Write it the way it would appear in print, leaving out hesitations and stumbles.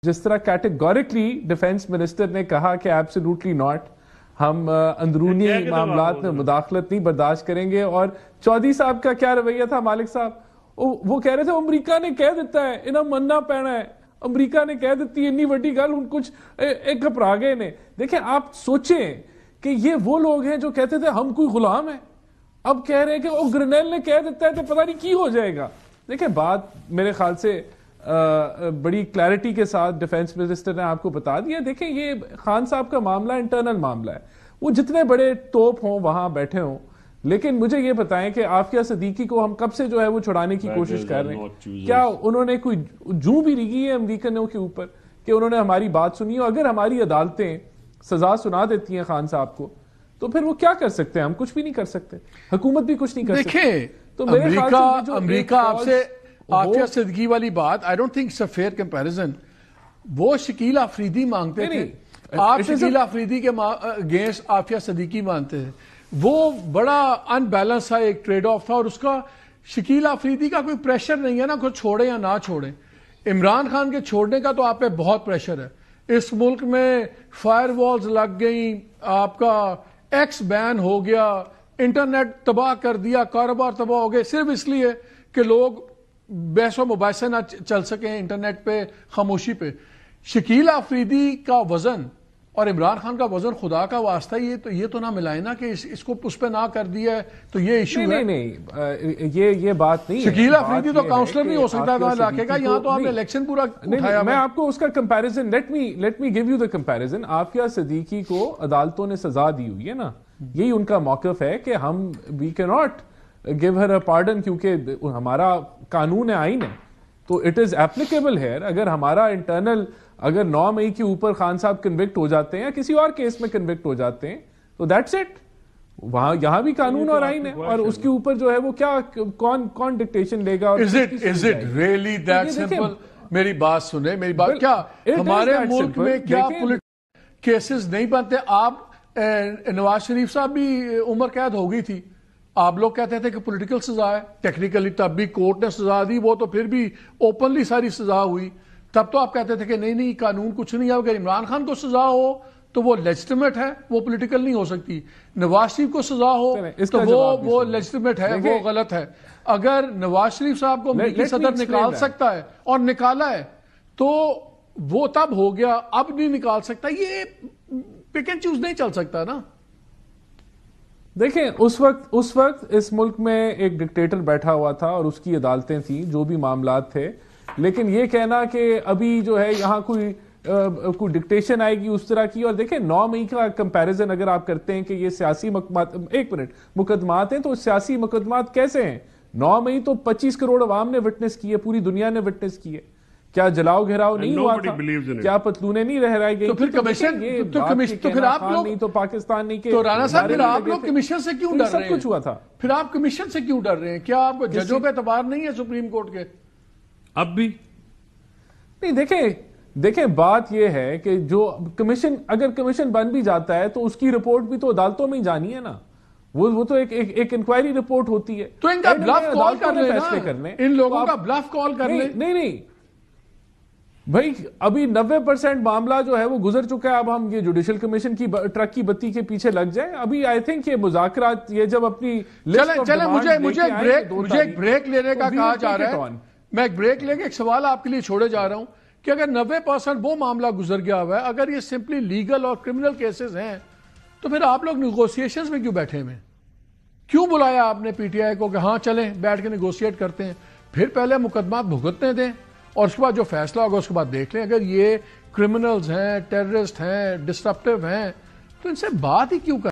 جس طرح categorically defence minister نے کہا کہ ایبسولوٹلی ناٹ، ہم اندرونی معاملات میں مداخلت نہیں برداشت کریں گے. اور چودھری صاحب کا کیا رویہ تھا؟ مالک صاحب وہ کہہ رہے تھے امریکہ نے کہہ دیتا ہے انہیں مننا پینا ہے، امریکہ نے کہہ دیتی ہے انی وڈی گل ہن کچھ ایک گھبرا گئے نے. دیکھیں آپ سوچیں کہ یہ وہ لوگ ہیں جو کہتے تھے ہم کوئی غلام ہیں، اب کہہ رہے ہیں کہ وہ گرنیل نے کہہ دیتا ہے تو پتہ نہیں کی ہو جائے گا. دیکھیں بات میرے خیال سے بڑی کلیئرٹی کے ساتھ ڈیفنس منسٹر نے آپ کو بتا دیا. دیکھیں یہ خان صاحب کا معاملہ انٹرنل معاملہ ہے، وہ جتنے بڑے توپ ہوں وہاں بیٹھے ہوں، لیکن مجھے یہ بتائیں کہ عافیہ صدیقی کو ہم کب سے جو ہے وہ چھڑانے کی کوشش کر رہے ہیں؟ کیا انہوں نے کوئی جوں بھی رگی ہے امریکنوں کے اوپر کہ انہوں نے ہماری بات سنی؟ اور اگر ہماری عدالتیں سزا سنا دیتی ہیں خان صاحب کو تو پھر وہ کیا کر سکتے ہیں؟ ہم کچھ بھی نہیں کر سکتے، حکومت بھی کچھ نہیں کر سکتے. دیکھیں تو میرے خیال سے امریکہ آپ سے عافیہ صدیقی والی بات I don't think it's a fair comparison. وہ شکیل آفریدی مانگتے تھے، آپ شکیل آفریدی کے اگینسٹ عافیہ صدیقی مانتے تھے. وہ بڑا ان بیلنس تھا، ایک ٹریڈ آف تھا، اور اس کا شکیل آفریدی کا کوئی پریشر نہیں ہے نا کوئی چھوڑے یا نہ چھوڑے. عمران خان کے چھوڑنے کا تو آپ پہ بہت پریشر ہے. اس ملک میں فائر والز لگ گئیں، آپ کا ایکس بین ہو گیا، انٹرنیٹ تباہ کر دیا، کاروبار تباہ ہو گئے صرف اس لیے کہ لوگ بحث و مباحثہ نہ چل سکیں انٹرنیٹ پہ، خاموشی پہ. شکیل آفریدی کا وزن اور عمران خان کا وزن خدا کا واسطہ یہ تو نہ ملائے نا کہ اس کو اس پہ نہ کر دیا ہے تو یہ ایشو ہے. نہیں یہ بات نہیں. شکیل آفریدی تو کاؤنسلر نہیں ہو سکتا تھا علاقے کا، یہاں تو آپ نے الیکشن پورا اٹھایا. میں آپ کو اس کا comparison let me give you the comparison. Aafia Siddiqui کو عدالتوں نے سزا دی ہوئی ہے نا، یہی ان کا موقف ہے کہ ہم وی کی not give Hare a pardon کیونکہ ہمارا قانون ہے، آئین ہے، تو اٹ از ایپلیکیبل ہیئر. اگر ہمارا انٹرنل اگر 9 مئی کے اوپر خان صاحب کنوکٹ ہو جاتے ہیں یا کسی اور کیس میں کنوکٹ ہو جاتے ہیں تو دیٹس اٹ. وہاں یہاں بھی قانون اور آئین ہے، اور اس کے اوپر جو ہے وہ کیا کون ڈکٹیشن لے گا؟ Is it really that simple? میری بات سنیں، میری بات کیا ہمارے ملک میں کیا کیسز نہیں بنتے؟ آپ نواز شریف صاحب بھی عمر قید ہو گئی تھی، آپ لوگ کہتے تھے کہ پولیٹیکل سزا ہے، ٹیکنیکلی تب بھی کورٹ نے سزا دی، وہ تو پھر بھی اوپنلی ساری سزا ہوئی. تب تو آپ کہتے تھے کہ نہیں قانون کچھ نہیں ہے. اگر عمران خان کو سزا ہو تو وہ لیجٹیمیٹ ہے، وہ پولیٹیکل نہیں ہو سکتی. نواز شریف کو سزا ہو تو وہ لیجٹیمیٹ ہے، وہ غلط ہے. اگر نواز شریف صاحب کو امریکی صدر نکال سکتا ہے اور نکالا ہے تو وہ تب ہو گیا، اب نہیں نکال سکتا. یہ پک اینڈ چوز نہیں چل سکتا نا. دیکھیں اس وقت اس ملک میں ایک ڈکٹیٹر بیٹھا ہوا تھا اور اس کی عدالتیں تھیں، جو بھی معاملات تھے. لیکن یہ کہنا کہ ابھی جو ہے یہاں کوئی ڈکٹیشن آئے گی اس طرح کی. اور دیکھیں 9 مئی کا کمپیریزن اگر آپ کرتے ہیں کہ یہ سیاسی مقدمات ہیں، تو سیاسی مقدمات کیسے ہیں؟ 9 مئی تو 25 کروڑ عوام نے وٹنس کی ہے، پوری دنیا نے وٹنس کی ہے. کیا جلاؤ گھیراؤ نہیں ہوا تھا؟ کیا پتلونیں نہیں رہ گئی؟ تو پھر کمیشن تو پھر آپ لوگ نہیں تو پاکستان نہیں کہ تو رانا صاحب پھر آپ لوگ کمیشن سے کیوں ڈر رہے ہیں؟ سب کچھ ہوا تھا. پھر آپ کمیشن سے کیوں ڈر رہے ہیں؟ کیا آپ ججوں پہ اعتبار نہیں ہے سپریم کورٹ کے؟ اب بھی نہیں. دیکھیں بات یہ ہے کہ جو اگر کمیشن بن بھی جاتا ہے تو اس کی رپورٹ بھی تو عدالتوں میں ہی جانی ہے نا. وہ تو ایک انکوائری رپورٹ ہوتی ہے. تو ان کا بلف کال کر لیں، ان لوگوں کا بلف کال کر لیں. نہیں بھائی، ابھی 90% معاملہ جو ہے وہ گزر چکا ہے. اب ہم یہ جوڈیشل کمیشن کی ٹرک کی بتی کے پیچھے لگ جائیں. ابھی آئی تھنک یہ مذاکرات یہ جب اپنی مجھے ایک بریک لینے کا کہا جا رہا ہے. میں ایک بریک لے کے ایک سوال آپ کے لیے چھوڑے جا رہا ہوں کہ اگر 90% وہ معاملہ گزر گیا ہوا ہے، اگر یہ سمپلی لیگل اور کرمنل کیسز ہیں، تو پھر آپ لوگ نیگوسیشنز میں کیوں بیٹھے ہوئے؟ کیوں بلایا آپ نے پی ٹی آئی کو کہ ہاں چلیں بیٹھ کے نیگوسیٹ کرتے ہیں؟ پھر پہلے مقدمات بھگتنے دیں اور اس کے بعد جو فیصلہ ہوگا اس کے بعد دیکھ لیں. اگر یہ کرمنلز ہیں، ٹیررسٹ ہیں، ڈسٹرپٹیو ہیں، تو ان سے بات ہی کیوں کر